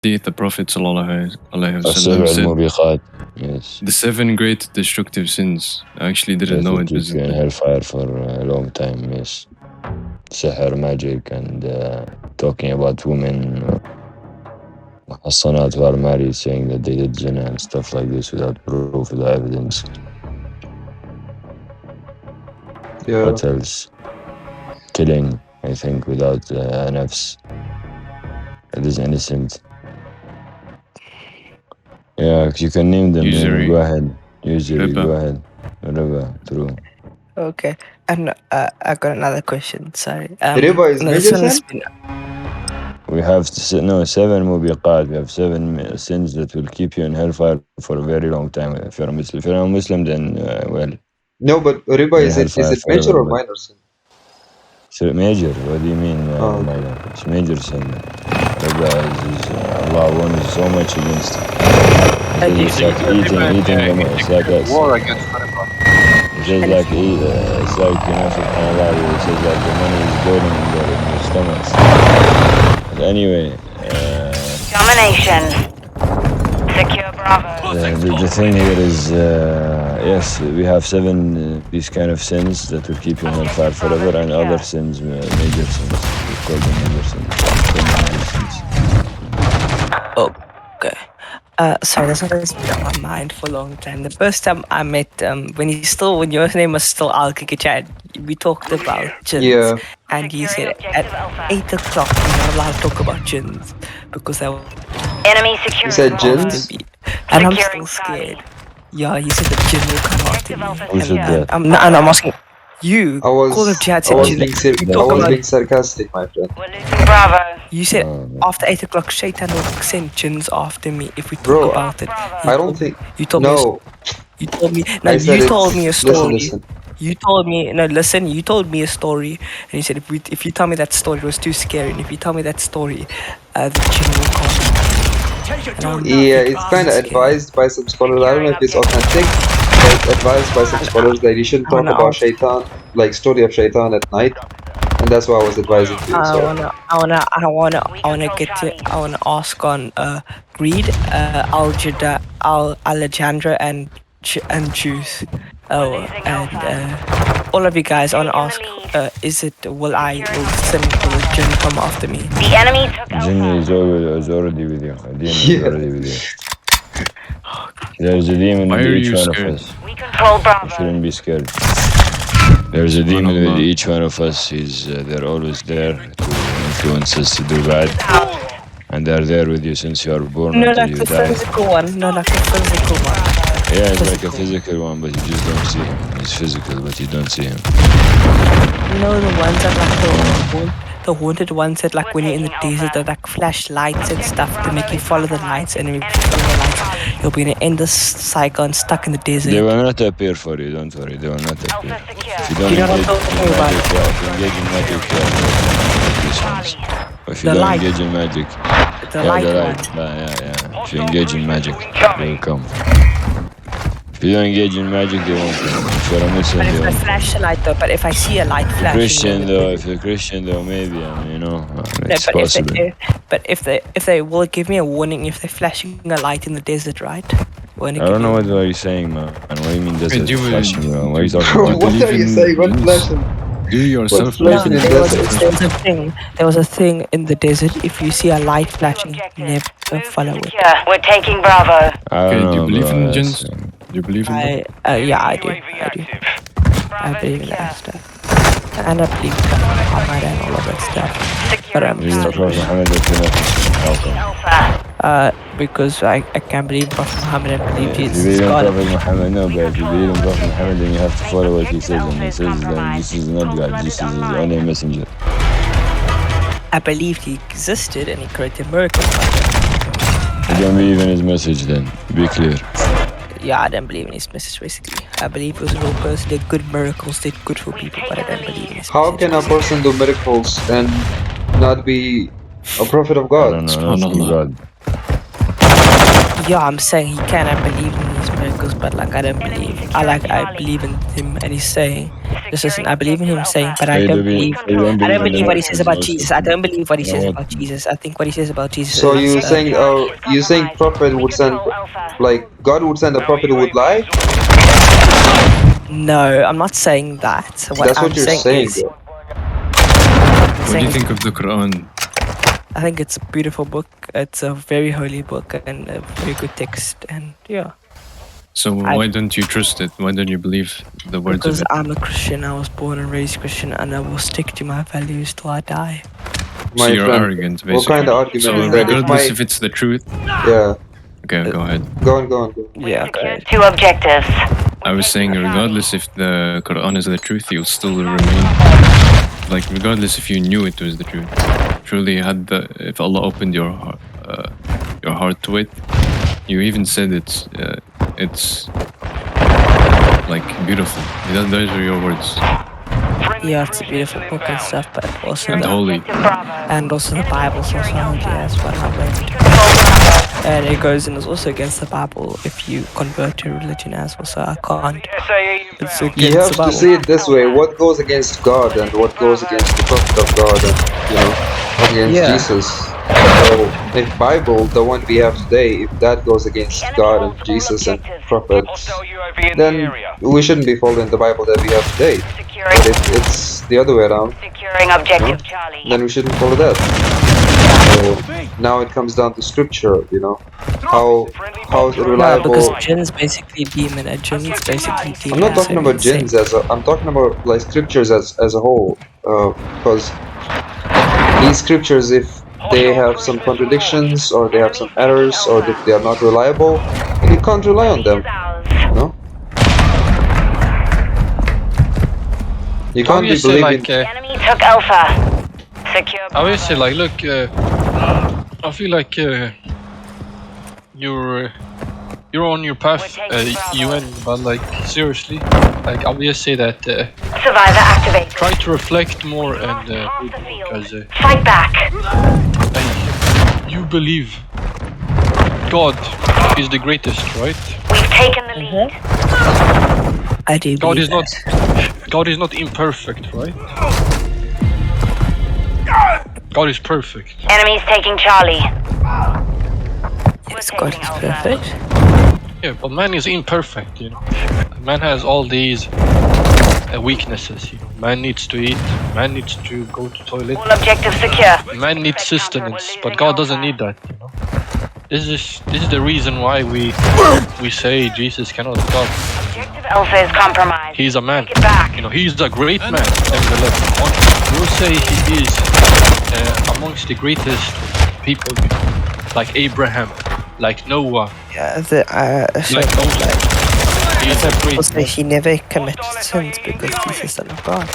the Prophet sallallahu alaihi السبع wasallam said الموبقات. Yes. the 7 great destructive sins. I actually didn't That know will it keep was you in hellfire for a long time. Yes. Sihr, magic, and talking about women. Hassanat who are married saying that they did zina and stuff like this without proof, without evidence. Yeah. What else? Killing, I think, without nafs. It is innocent. Yeah, you can name them. Usury. Go ahead. Usury, Riba. go ahead. Riba, true. Okay, and I got another question. Sorry. Riba is no, major this one has sin? been. We have 7 mubiqat. We have 7 sins that will keep you in hellfire for a very long time. If you're a Muslim, if you're not a Muslim, then well, No, but riba you're in is it hellfire major forever. or But minor sin? so major. What do you mean Oh, minor? It's major sin. Riba is Allah warns so much against it. It's like eating the money. It's like war against riba. It says like it's like, you know, subhanallah, it says like the money is boiling in your stomachs. But anyway, Domination. Secure Bravo. the thing here is, yes, we have 7 these kind of sins that will keep you in hellfire forever, and other sins, major sins. We call them major sins. Okay. Sorry, this one has been on my mind for a long time. The first time I met, when your name was still Al Kikichan, we talked about Jins. yeah. And you said at 8 o'clock you're not allowed to talk about Jins because they were Enemy secure. You said Jins? and I'm still scared. Yeah, you said the Jinn will come after me. Who said that? And I'm asking you. I was, Call of Jihad I said was, Jinn. being, sarcastic, my friend. We're losing Bravo. You said Oh, after 8 o'clock, Shaitan will send Jinns after me if we talk Bro, about it. I don't think. You told me. No, You told me. No, I said you told me a story. Listen. You told me. No, listen. You told me a story, and you said if you tell me that story, it was too scary. And if you tell me that story, the Jinn will come. Yeah, it's kind of advised by some scholars. I don't know if it's authentic, but it's advised by some scholars that you shouldn't talk about Shaitan, like story of Shaitan at night, and that's why I was advising you. I So. wanna ask on Greed, Alejandro and Juice. Oh, and all of you guys, I wanna ask, will sin will Jinn come after me? The enemy took Jinn Alpha. is already with you. A demon is Yeah. already with you. There's a demon Why with are each you one scared? of us. We control You Bravo. shouldn't be scared. There's a demon with Subhanallah. each one of us. They're always there to influence us to do bad. And they're there with you since you are born No, until like you the die. physical one. No, like the physical one. Yeah, it's like a physical one, but you just don't see him. He's physical, but you don't see him. No, the ones that the haunted ones that like when you're in the desert that like flash lights and stuff to make you follow the lights, and if you follow the lights, you'll be in an endless cycle and stuck in the desert. They will not appear for you, don't worry. They will not appear. Alpha secure. If you don't You know what I'm engage talking in about? magic, if you engage in magic, these ones. If you The don't light. engage in magic, The yeah, light the one. light. Yeah. If you engage in magic, they will come. If you don't engage in magic, they won't come. If you're a Muslim, But they if I won't. flash the light though, but if I see a light flashing, Christian then- though, if you're Christian though, maybe, I mean, you know, No, it's possible. if they will give me a warning if they're flashing a light in the desert, right? I don't know what are you saying, man. What do you mean desert do you- flashing? What are you talking Bro, about? what believe are you in saying? What Jins? flashing? Do yourself What's believe flashing in in there desert? there was a thing in the desert. If you see a light flashing, never follow it. Secure. We're taking Bravo. I Okay, don't do you know, believe bro. in That's, Jins? Do you believe in them? Yeah, I do. I Bravo believe in secure. that stuff. And I believe in Muhammad and all of that stuff. But you believe in Prophet Muhammad, that's enough. How come? Alpha. Because I can't believe in Prophet Muhammad and believe If you Jesus is believe in God. Prophet Muhammad, no, but if you believe in Prophet Muhammad, then you have to follow what he says, and he says that this is not God, this is his only messenger. I believed he existed and he created miracles. You don't believe in his message then, be clear. Yeah, I don't believe in his message basically. I believe he was a real person, did good miracles, did good for people, but I don't believe in his How message. can a person do miracles and not be a prophet of I God? don't know, not be God. Yeah, I'm saying he can. I believe in his miracles, but like I don't believe. I believe in him, and he's saying, just listen. I believe in him saying, but I don't believe. I don't believe what he says about Jesus. I don't believe what he says about Jesus. I think what he says about Jesus So is. you saying prophet would send, like God would send a prophet who would lie? No, I'm not saying that. That's I'm what you're saying. is, Though. What do you think of the Qur'an? I think it's a beautiful book. It's a very holy book and a very good text. And yeah. So why don't you trust it? Why don't you believe the words Because of it? I'm a Christian. I was born and raised Christian, and I will stick to my values till I die. So My you're friend, arrogant, basically. what kind of argument So is that? regardless if it's the truth. Yeah. Okay, go ahead. Go on. Yeah, okay. 2 objectives. I was saying, regardless if the Quran is the truth, you'll still remain. Like, regardless if you knew it was the truth. Truly, if Allah opened your heart to it, you even said it's like beautiful. Those are your words. Yeah, it's a beautiful book and stuff, but also And holy. And also the Bible's also holy as well. I read. And it goes and it's also against the Bible if you convert to religion as well. So I can't. It's against You have the Bible. to see it this way: what goes against God and what goes against the prophet of God, and against Jesus. So if Bible, the one we have today, if that goes against God and Jesus and prophets, then we shouldn't be following the Bible that we have today. But if it's the other way around, Securing objective Charlie. then we shouldn't follow that. So now it comes down to scripture, how No, reliable. because Jins basically demon. A Jins basically demon. I'm not talking about Jins I'm talking about like scriptures as a whole, because these scriptures, if they have some contradictions or they have some errors or if they are not reliable, then you can't rely on them. You can't be believing. Enemy took Alpha. Secure. I will say, like, look, I feel like you're on your path, UN, but like seriously, like I will just say that Survivor activated. try to reflect more and because Fight back. you believe God is the greatest, right? We've taken the lead. I do. God believe is that. God is not imperfect, right? God is perfect. Enemies taking Charlie. Yes, God is perfect. Yeah, but man is imperfect, Man has all these weaknesses, Man needs to eat, man needs to go to toilet, All objectives secure. man needs sustenance, but God doesn't need that, This is the reason why we say Jesus cannot be God. Objective Alpha is compromised. He's a man, Take it back. He's a great man. We'll say he is amongst the greatest people, like Abraham, like Noah. Yeah, Like Moses. He's a great say he never committed sins because he's the Son of God.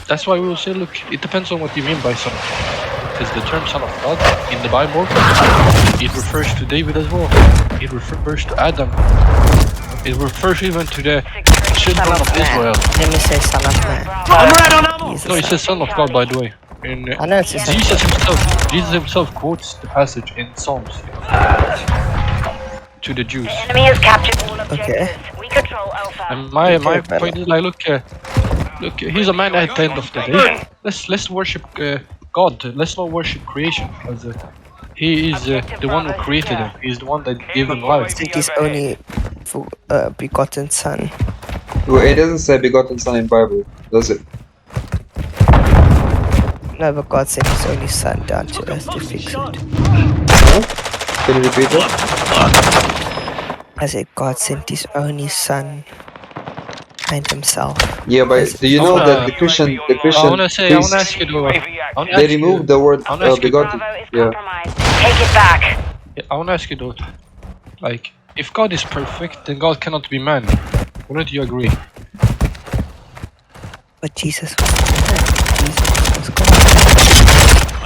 That's why we will say, look, it depends on what you mean by son of God. Because the term son of God in the Bible, it refers to David as well. It refers to Adam. It refers even to the children of Israel. Let me say Son of Man. No, it says son of God, by the way. In, I know it's a Jesus himself quotes the passage in Psalms to the Jews. Enemy has captured all objectives. Okay. We control Alpha. And my point is, like, look, he's a man at the end of the day. Let's worship God. Let's not worship creation, because he is the one who created him. He's the one that gave him life. sent his only begotten Son. Well, it doesn't say begotten son in Bible, does it? No, but God sent his only Son down to earth to fix it. Huh? Can you repeat that? I said God sent his only Son and himself. Yeah, but do you know that the Christian I wanna priests, ask you though. they removed the word begotten? Bravo is Yeah. compromised. Take it back. I wanna ask you though, like, if God is perfect, then God cannot be man. Wouldn't you agree? But Jesus was God. Jesus was God.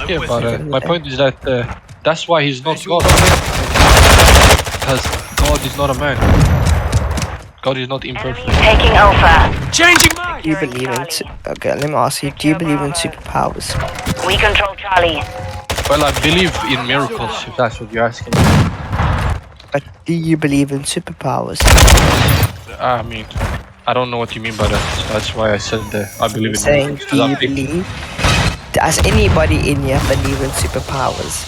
Yeah, but my point is that that's why he's not God. Because God is not a man. God is not imperfect. Taking Alpha. Do you believe in... Okay, let me ask you. Do you believe in superpowers? We control Charlie. Well, I believe in miracles, if that's what you're asking. But do you believe in superpowers? I mean, I don't know what you mean by that. So that's why I said I believe I'm in saying, miracles, 'cause do I you think- believe? Does anybody in here believe in superpowers?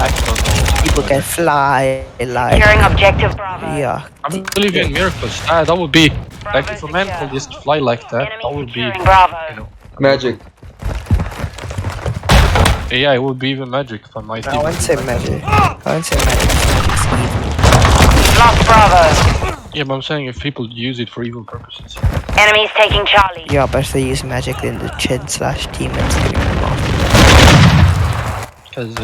I don't know. People can fly, like, Securing objective Bravo. yeah. I believe in miracles. That would be like if a man could just fly like that. Enemy That would be, securing Bravo. you know, Magic. yeah, it would be even magic if I might. I even won't do say that. magic. I won't say magic. It's evil. Lost Bravo. Yeah, but I'm saying if people use it for evil purposes. Enemies taking Charlie. Yeah, but if they use magic, then the Jin/demons can come off. Because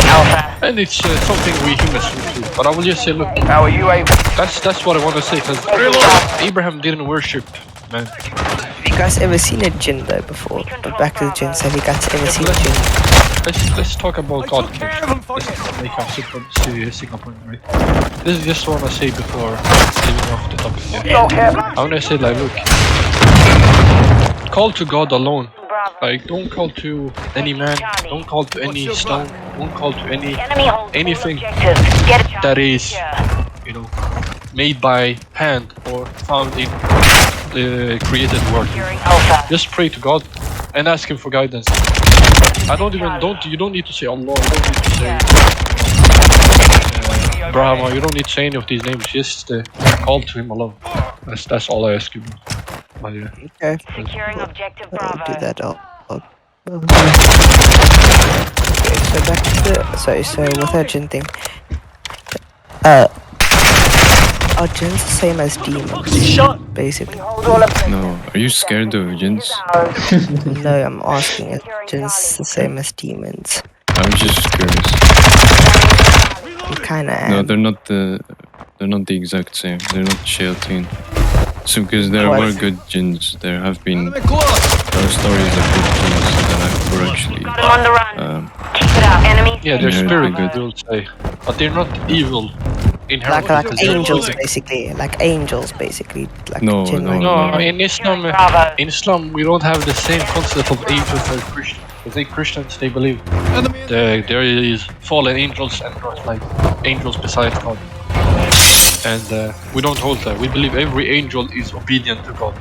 Alpha. and it's something we humans do. But I will just say, look, How are you able? that's what I want to say. Because Abraham didn't worship man. Have you guys ever seen a Jin though before? But back to the Jins, have you guys ever seen a Jin? Let's talk about God first. Let's make our single point, right? This is just what I say before leaving off the topic here. I want to say, like, look, call to God alone. Like, don't call to any man, don't call to any stone, don't call to any Enemy holds anything all objectives. Get it, that Charlie. is, you know, made by hand or found in the created world. Securing Alpha. Just pray to God and ask Him for guidance. You don't need to say Allah, you don't need to say Brahma, you don't need to say any of these names, just call to Him alone. That's all I ask you. But, yeah. Okay, Securing objective I'll Bravo. do that. Okay, so back to the so with our Jin thing. Are Jins the same as demons? Basically. Hold all objectives. No, are you scared of Jins? No, I'm asking if Jins the same as demons. I'm just curious. You kinda am. No, they're not the exact same. They're not shayateen. So because there What? were good Jins, there are stories of good Jins that were actually Got him on the run. Keep it up. Enemy. Yeah, they're Yeah, spirit, good. we'll say. But they're not evil inherently. Like because they're angels, living. basically. Like angels, basically. Like No, Jin, no, like- No, in Islam, Bravo. we don't have the same concept of angels as Christians. Because they Christians, they believe there is fallen angels and not like angels besides God. And we don't hold that. We believe every angel is obedient to God.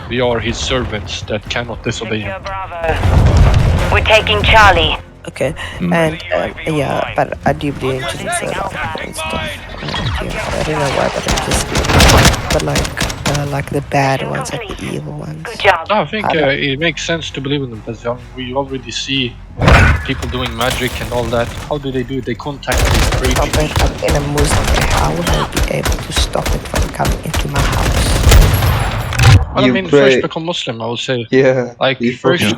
We are His servants that cannot disobey Secure Him. Bravo. We're taking Charlie. Okay, and yeah, but I do believe in Jins and stuff. And yeah, I don't know why, but I just, but like the bad ones, like the evil ones. Good job. No, I think it makes sense to believe in them because we already see people doing magic and all that. How do they do it? They contact these I'm creatures. in a Muslim, how would I be able to stop it from coming into my house? Well, I You mean, pray- first become Muslim, I would say. Yeah. Like before- first,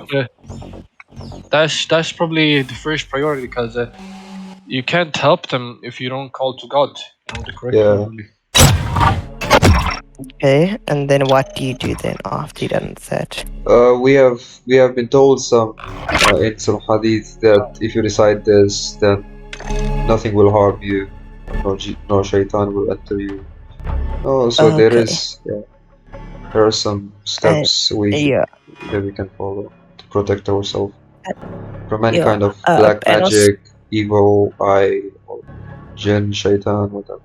that's probably the first priority because you can't help them if you don't call to God. You know, the correct Yeah. way, really. Okay, and then what do you do then after you done that? we have been told in some hadith that if you recite this, then nothing will harm you, no shaitan will enter you. Oh, so there Okay. is, there are some steps Yeah, that we can follow to protect ourselves from any yeah, kind of black and also- magic, evil eye, or jinn, shaitan, whatever.